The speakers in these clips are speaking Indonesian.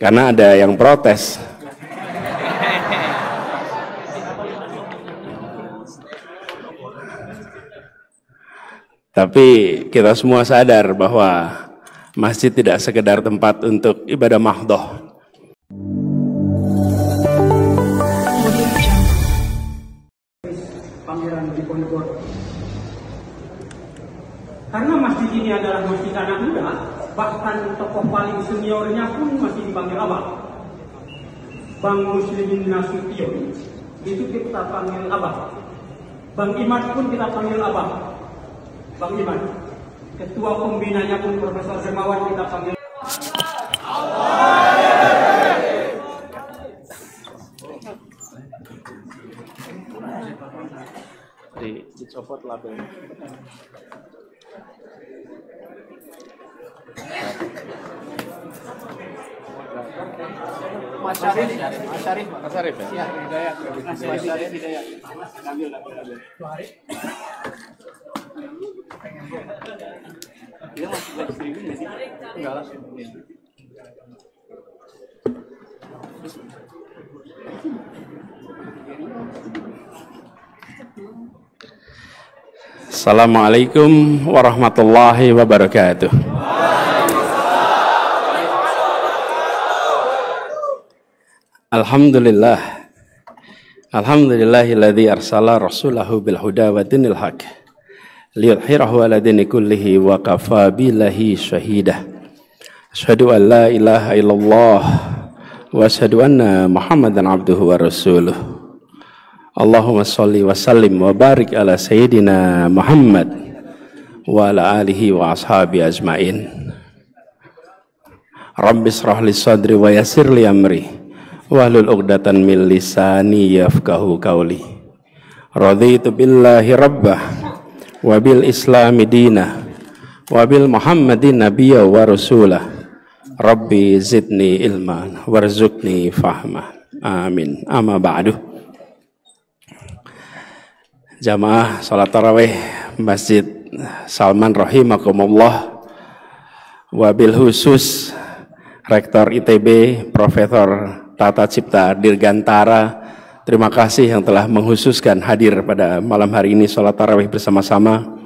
karena ada yang protes. Tapi kita semua sadar bahwa masjid tidak sekedar tempat untuk ibadah mahdhah. Pangeran Diponegoro. Karena masjid ini adalah masjid anak muda, bahkan tokoh paling seniornya pun masih dipanggil abah. Bang Muslimin Nasution itu kita panggil abah. Bang Iman pun kita panggil abah. Bang Iman, ketua pembinanya pun Profesor Zemawan kita panggil. Dicopot labelnya. Mas Syarif ya? Hidayat. Mas Syarif Hidayat. Ambil. Dia masih lagi streaming nggak sih? Enggak lah. Assalamualaikum warahmatullahi wabarakatuh. Alhamdulillahilladzi arsala rasulahu bil huda wa dinil haq liyudhhirahu 'ala dini kullihi wa kafa billahi shahida. Asyhadu an la ilaha illallah wa asyhadu anna Muhammadan abduhu wa rasuluh. Allahumma sholli wa sallim wa barik ala sayyidina Muhammad wa ala alihi wa ashabi ajmain. Rabbi shrah li sadri wa yassir li amri wahlul 'uqdatan min lisani yafqahu qawli. Raditu billahi rabbah wa bil islami dinah wa bil Muhammadin nabiyya wa rasulah. Rabbi zidni ilman warzuqni fahma. Amin. Amma ba'du. Jamaah salat tarawih Masjid Salman rahimakumullah, wabil khusus Rektor ITB Profesor Tata Cipta Dirgantara, terima kasih yang telah menghususkan hadir pada malam hari ini salat tarawih bersama-sama.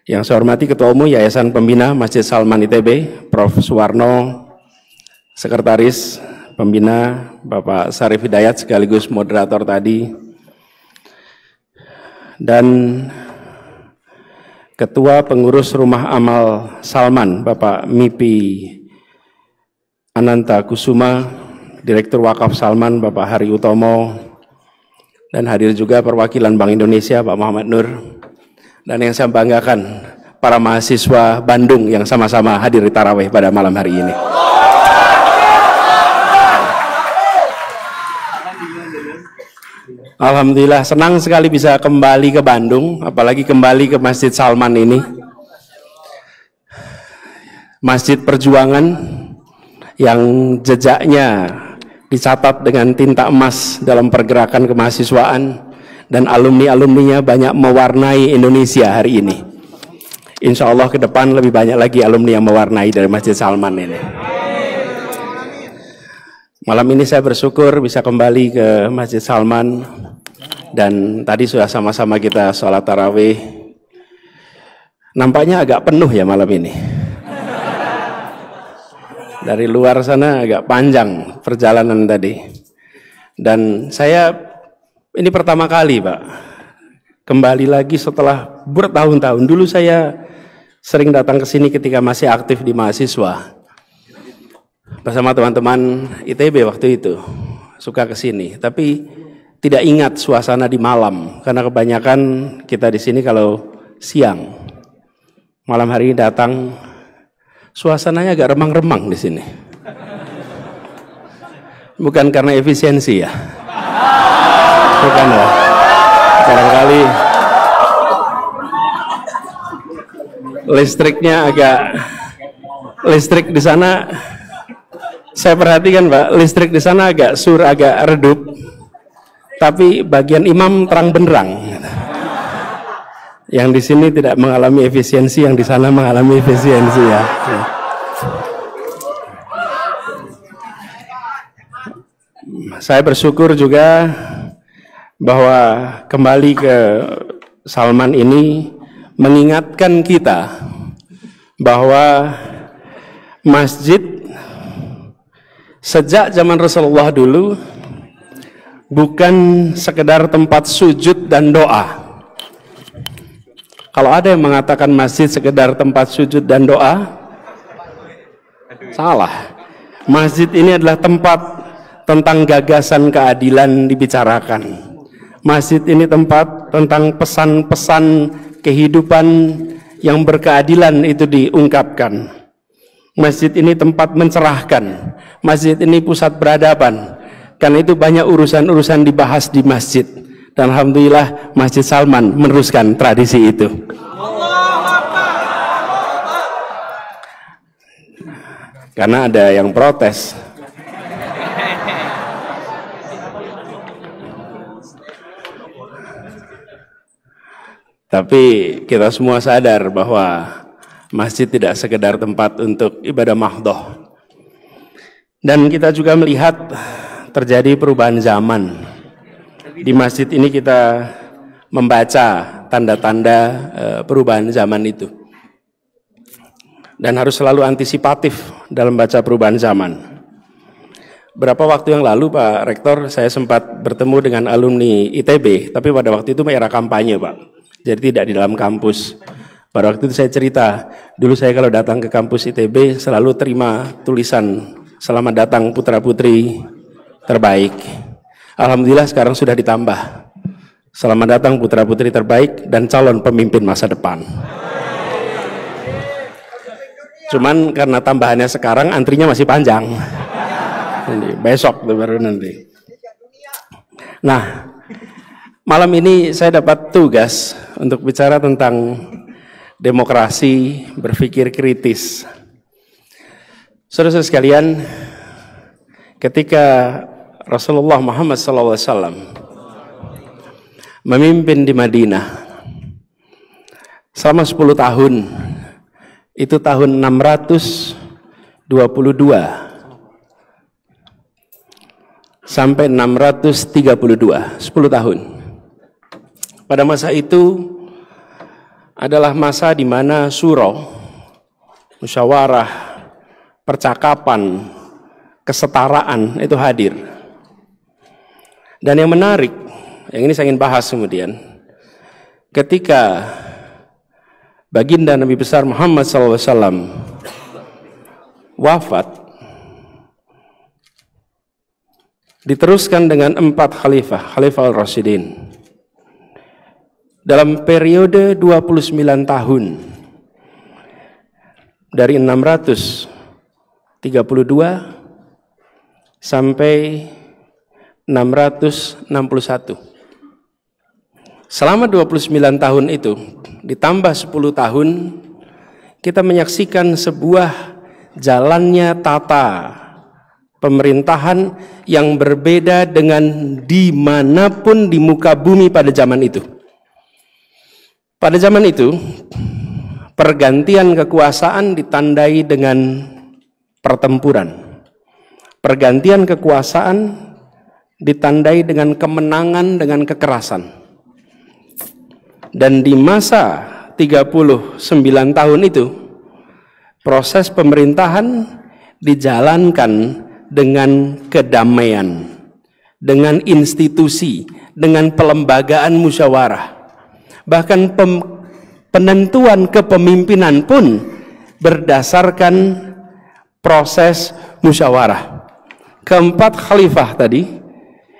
Yang saya hormati Ketua Umum Yayasan Pembina Masjid Salman ITB Prof. Suwarno, Sekretaris Pembina Bapak Syarif Hidayat sekaligus moderator tadi, dan Ketua Pengurus Rumah Amal Salman Bapak Mipi Ananta Kusuma, Direktur Wakaf Salman Bapak Hari Utomo, dan hadir juga perwakilan Bank Indonesia Pak Muhammad Nur, dan yang saya banggakan para mahasiswa Bandung yang sama-sama hadir di tarawih pada malam hari ini. Alhamdulillah, senang sekali bisa kembali ke Bandung, apalagi kembali ke Masjid Salman ini. Masjid perjuangan yang jejaknya dicatat dengan tinta emas dalam pergerakan kemahasiswaan, dan alumni-alumninya banyak mewarnai Indonesia hari ini. Insya Allah ke depan lebih banyak lagi alumni yang mewarnai dari Masjid Salman ini. Malam ini saya bersyukur bisa kembali ke Masjid Salman, dan tadi sudah sama-sama kita sholat tarawih. Nampaknya agak penuh ya malam ini. Dari luar sana agak panjang perjalanan tadi. Dan saya ini pertama kali Pak, kembali lagi setelah bertahun-tahun. Dulu saya sering datang ke sini ketika masih aktif di mahasiswa. Bersama teman-teman ITB waktu itu, suka ke sini, tapi tidak ingat suasana di malam karena kebanyakan kita di sini kalau siang. Malam hari ini datang, suasananya agak remang-remang di sini. Bukan karena efisiensi ya. Bukan ya. Barangkali listrik di sana, saya perhatikan Pak, listrik di sana agak redup, tapi bagian imam terang benderang. Yang di sini tidak mengalami efisiensi, yang di sana mengalami efisiensi ya. Saya bersyukur juga bahwa kembali ke Salman ini mengingatkan kita bahwa masjid sejak zaman Rasulullah dulu bukan sekedar tempat sujud dan doa. Kalau ada yang mengatakan masjid sekedar tempat sujud dan doa, salah. Masjid ini adalah tempat tentang gagasan keadilan dibicarakan. Masjid ini tempat tentang pesan-pesan kehidupan yang berkeadilan itu diungkapkan. Masjid ini tempat mencerahkan. Masjid ini pusat peradaban. Karena itu banyak urusan-urusan dibahas di masjid. Dan alhamdulillah Masjid Salman meneruskan tradisi itu. Karena ada yang protes. Tapi kita semua sadar bahwa masjid tidak sekedar tempat untuk ibadah mahdhah. Dan kita juga melihat terjadi perubahan zaman. Di masjid ini kita membaca tanda-tanda perubahan zaman itu. Dan harus selalu antisipatif dalam baca perubahan zaman. Berapa waktu yang lalu Pak Rektor, saya sempat bertemu dengan alumni ITB, tapi pada waktu itu era kampanye Pak. Jadi tidak di dalam kampus. Pada waktu itu saya cerita, dulu saya kalau datang ke kampus ITB selalu terima tulisan selamat datang putra-putri terbaik. Alhamdulillah sekarang sudah ditambah. Selamat datang putra-putri terbaik dan calon pemimpin masa depan. Cuman karena tambahannya sekarang antrinya masih panjang. Nanti, besok baru nanti. Nah, malam ini saya dapat tugas untuk bicara tentang demokrasi, berpikir kritis. Saudara-saudara sekalian, ketika Rasulullah Muhammad SAW memimpin di Madinah selama 10 tahun, itu tahun 622 sampai 632, 10 tahun. Pada masa itu adalah masa di mana syura, musyawarah, percakapan, kesetaraan itu hadir. Dan yang menarik, yang ini saya ingin bahas kemudian, ketika baginda Nabi besar Muhammad SAW wafat, diteruskan dengan 4 khalifah al-Rasyidin. Dalam periode 29 tahun, dari 632 sampai 661. Selama 29 tahun itu, ditambah 10 tahun, kita menyaksikan sebuah jalannya tata pemerintahan yang berbeda dengan dimanapun di muka bumi pada zaman itu. Pada zaman itu, pergantian kekuasaan ditandai dengan pertempuran. Pergantian kekuasaan ditandai dengan kemenangan, dengan kekerasan. Dan di masa 39 tahun itu, proses pemerintahan dijalankan dengan kedamaian, dengan institusi, dengan pelembagaan musyawarah. Bahkan penentuan kepemimpinan pun berdasarkan proses musyawarah. Keempat khalifah tadi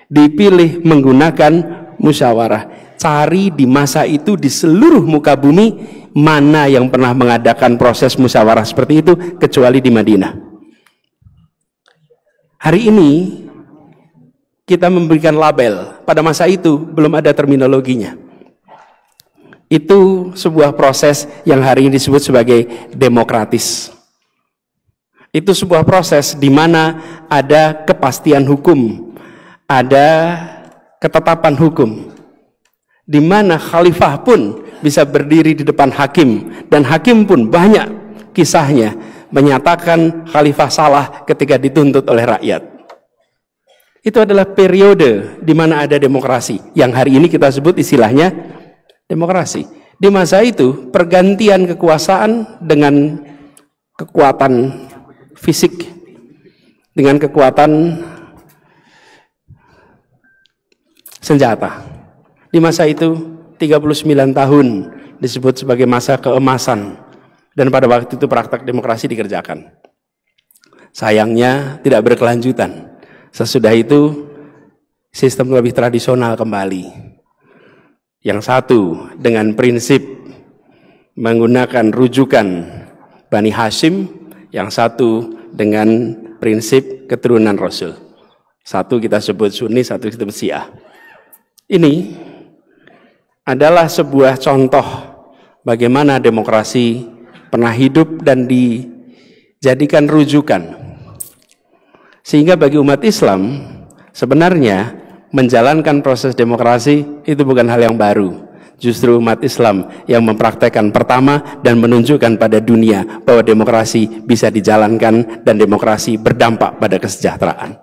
dipilih menggunakan musyawarah. Cari di masa itu di seluruh muka bumi mana yang pernah mengadakan proses musyawarah seperti itu kecuali di Madinah. Hari ini kita memberikan label, pada masa itu belum ada terminologinya. Itu sebuah proses yang hari ini disebut sebagai demokratis. Itu sebuah proses di mana ada kepastian hukum, ada ketetapan hukum, di mana khalifah pun bisa berdiri di depan hakim, dan hakim pun banyak kisahnya menyatakan khalifah salah ketika dituntut oleh rakyat. Itu adalah periode di mana ada demokrasi, yang hari ini kita sebut istilahnya demokrasi. Di masa itu, pergantian kekuasaan dengan kekuatan fisik, dengan kekuatan senjata. Di masa itu, 39 tahun disebut sebagai masa keemasan, dan pada waktu itu praktek demokrasi dikerjakan. Sayangnya tidak berkelanjutan. Sesudah itu sistem lebih tradisional kembali. Yang satu dengan prinsip menggunakan rujukan Bani Hashim, yang satu dengan prinsip keturunan Rasul. Satu kita sebut Sunni, satu kita sebut Syiah. Ini adalah sebuah contoh bagaimana demokrasi pernah hidup dan dijadikan rujukan. Sehingga bagi umat Islam, sebenarnya menjalankan proses demokrasi itu bukan hal yang baru. Justru umat Islam yang mempraktekkan pertama dan menunjukkan pada dunia bahwa demokrasi bisa dijalankan dan demokrasi berdampak pada kesejahteraan.